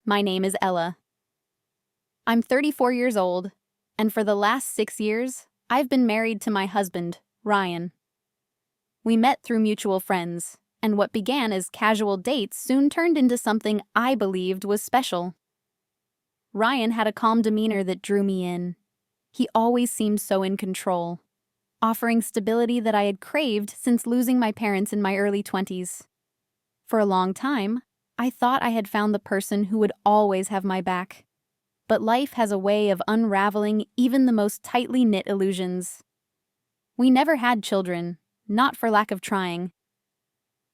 My name is Ella. I'm 34 years old, and for the last 6 years, I've been married to my husband, Ryan. We met through mutual friends, and what began as casual dates soon turned into something I believed was special. Ryan had a calm demeanor that drew me in. He always seemed so in control, offering stability that I had craved since losing my parents in my early 20s. For a long time, I thought I had found the person who would always have my back. But life has a way of unraveling even the most tightly knit illusions. We never had children, not for lack of trying.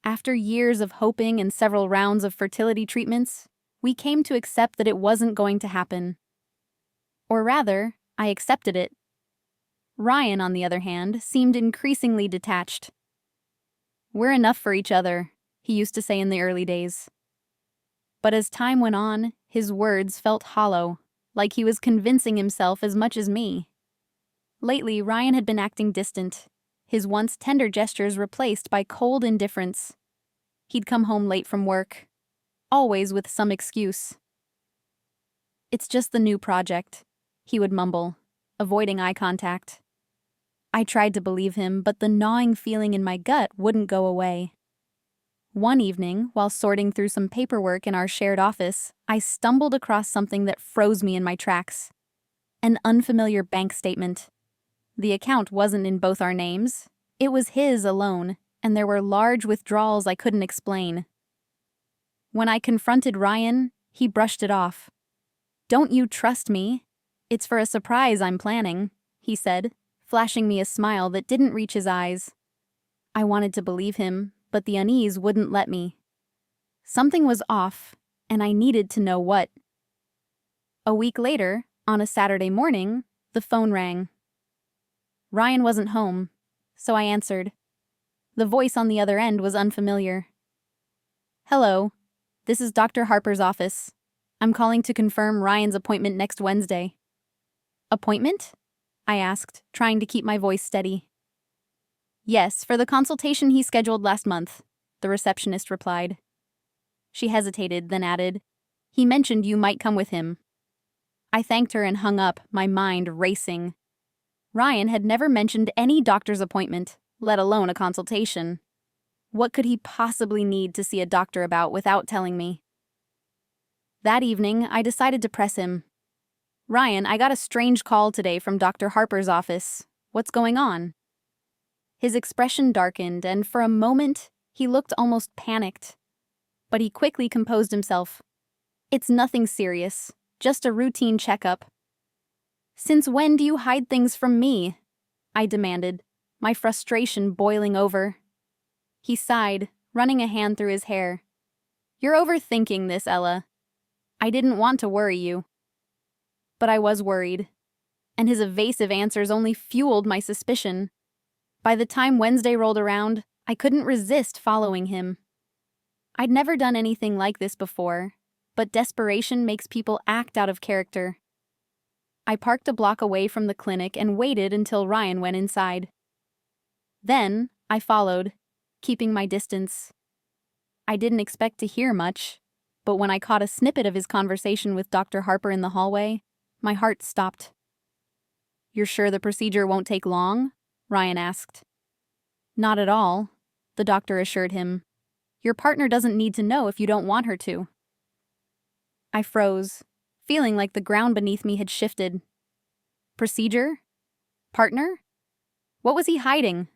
After years of hoping and several rounds of fertility treatments, we came to accept that it wasn't going to happen. Or rather, I accepted it. Ryan, on the other hand, seemed increasingly detached. "We're enough for each other," he used to say in the early days. But as time went on, his words felt hollow, like he was convincing himself as much as me. Lately, Ryan had been acting distant, his once tender gestures replaced by cold indifference. He'd come home late from work, always with some excuse. "It's just the new project," he would mumble, avoiding eye contact. I tried to believe him, but the gnawing feeling in my gut wouldn't go away. One evening, while sorting through some paperwork in our shared office, I stumbled across something that froze me in my tracks. An unfamiliar bank statement. The account wasn't in both our names. It was his alone, and there were large withdrawals I couldn't explain. When I confronted Ryan, he brushed it off. "Don't you trust me? It's for a surprise I'm planning," he said, flashing me a smile that didn't reach his eyes. I wanted to believe him, but the unease wouldn't let me. Something was off, and I needed to know what. A week later, on a Saturday morning, the phone rang. Ryan wasn't home, so I answered. The voice on the other end was unfamiliar. "Hello, this is Dr. Harper's office. I'm calling to confirm Ryan's appointment next Wednesday." "Appointment?" I asked, trying to keep my voice steady. "Yes, for the consultation he scheduled last month," the receptionist replied. She hesitated, then added, "He mentioned you might come with him." I thanked her and hung up, my mind racing. Ryan had never mentioned any doctor's appointment, let alone a consultation. What could he possibly need to see a doctor about without telling me? That evening, I decided to press him. "Ryan, I got a strange call today from Dr. Harper's office. What's going on?" His expression darkened, and for a moment, he looked almost panicked. But he quickly composed himself. "It's nothing serious, just a routine checkup." "Since when do you hide things from me?" I demanded, my frustration boiling over. He sighed, running a hand through his hair. "You're overthinking this, Ella. I didn't want to worry you." But I was worried, and his evasive answers only fueled my suspicion. By the time Wednesday rolled around, I couldn't resist following him. I'd never done anything like this before, but desperation makes people act out of character. I parked a block away from the clinic and waited until Ryan went inside. Then, I followed, keeping my distance. I didn't expect to hear much, but when I caught a snippet of his conversation with Dr. Harper in the hallway, my heart stopped. "You're sure the procedure won't take long?" Ryan asked. "Not at all," the doctor assured him. "Your partner doesn't need to know if you don't want her to." I froze, feeling like the ground beneath me had shifted. Procedure? Partner? What was he hiding?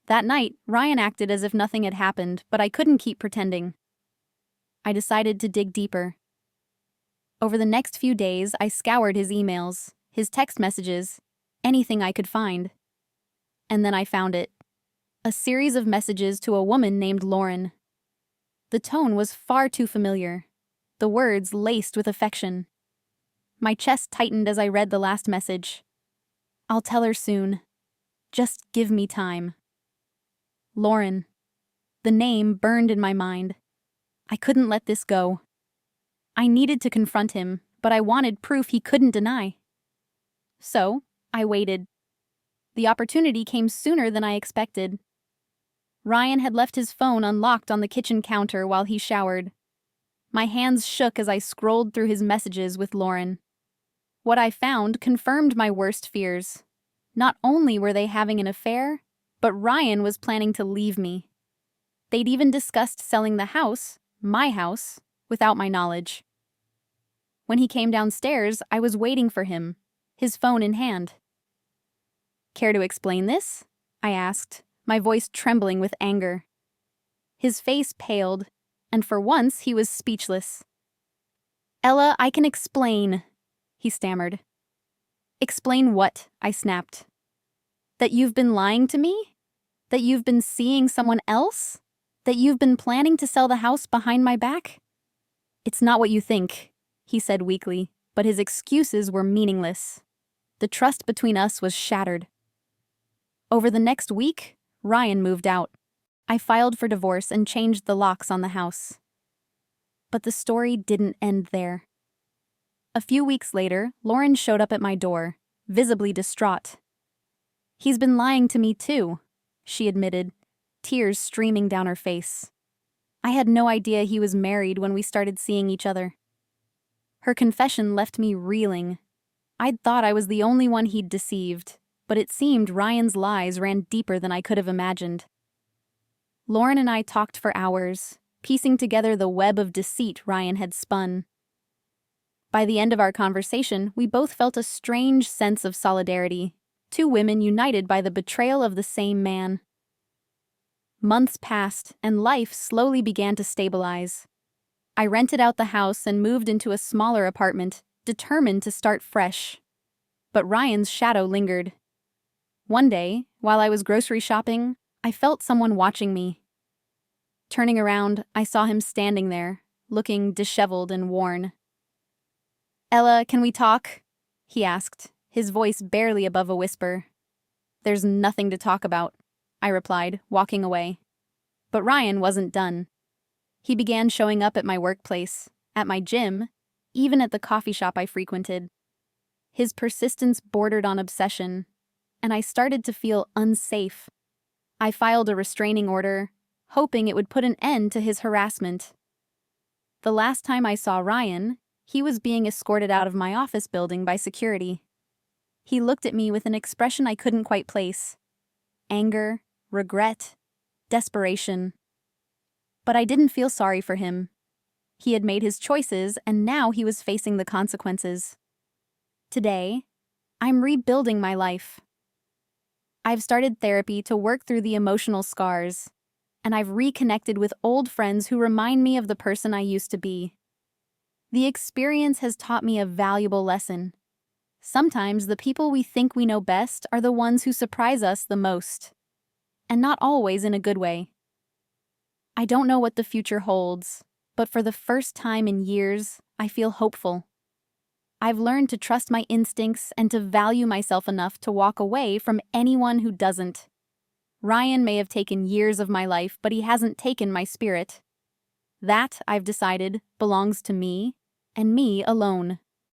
That night, Ryan acted as if nothing had happened, but I couldn't keep pretending. I decided to dig deeper. Over the next few days, I scoured his emails, his text messages, anything I could find. And then I found it. A series of messages to a woman named Lauren. The tone was far too familiar, the words laced with affection. My chest tightened as I read the last message. "I'll tell her soon. Just give me time." Lauren. The name burned in my mind. I couldn't let this go. I needed to confront him, but I wanted proof he couldn't deny. So, I waited. The opportunity came sooner than I expected. Ryan had left his phone unlocked on the kitchen counter while he showered. My hands shook as I scrolled through his messages with Lauren. What I found confirmed my worst fears. Not only were they having an affair, but Ryan was planning to leave me. They'd even discussed selling the house, my house, without my knowledge. When he came downstairs, I was waiting for him, his phone in hand. "Care to explain this?" I asked, my voice trembling with anger. His face paled, and for once he was speechless. "Ella, I can explain," he stammered. "Explain what?" I snapped. "That you've been lying to me? That you've been seeing someone else? That you've been planning to sell the house behind my back?" "It's not what you think," he said weakly, but his excuses were meaningless. The trust between us was shattered. Over the next week, Ryan moved out. I filed for divorce and changed the locks on the house. But the story didn't end there. A few weeks later, Lauren showed up at my door, visibly distraught. "He's been lying to me too," she admitted, tears streaming down her face. "I had no idea he was married when we started seeing each other." Her confession left me reeling. I'd thought I was the only one he'd deceived, but it seemed Ryan's lies ran deeper than I could have imagined. Lauren and I talked for hours, piecing together the web of deceit Ryan had spun. By the end of our conversation, we both felt a strange sense of solidarity, two women united by the betrayal of the same man. Months passed, and life slowly began to stabilize. I rented out the house and moved into a smaller apartment, determined to start fresh. But Ryan's shadow lingered. One day, while I was grocery shopping, I felt someone watching me. Turning around, I saw him standing there, looking disheveled and worn. "Ella, can we talk?" he asked, his voice barely above a whisper. "There's nothing to talk about," I replied, walking away. But Ryan wasn't done. He began showing up at my workplace, at my gym, even at the coffee shop I frequented. His persistence bordered on obsession, and I started to feel unsafe. I filed a restraining order, hoping it would put an end to his harassment. The last time I saw Ryan, he was being escorted out of my office building by security. He looked at me with an expression I couldn't quite place. Anger, regret, desperation. But I didn't feel sorry for him. He had made his choices, and now he was facing the consequences. Today, I'm rebuilding my life. I've started therapy to work through the emotional scars, and I've reconnected with old friends who remind me of the person I used to be. The experience has taught me a valuable lesson. Sometimes the people we think we know best are the ones who surprise us the most, and not always in a good way. I don't know what the future holds, but for the first time in years, I feel hopeful. I've learned to trust my instincts and to value myself enough to walk away from anyone who doesn't. Ryan may have taken years of my life, but he hasn't taken my spirit. That, I've decided, belongs to me, and me alone.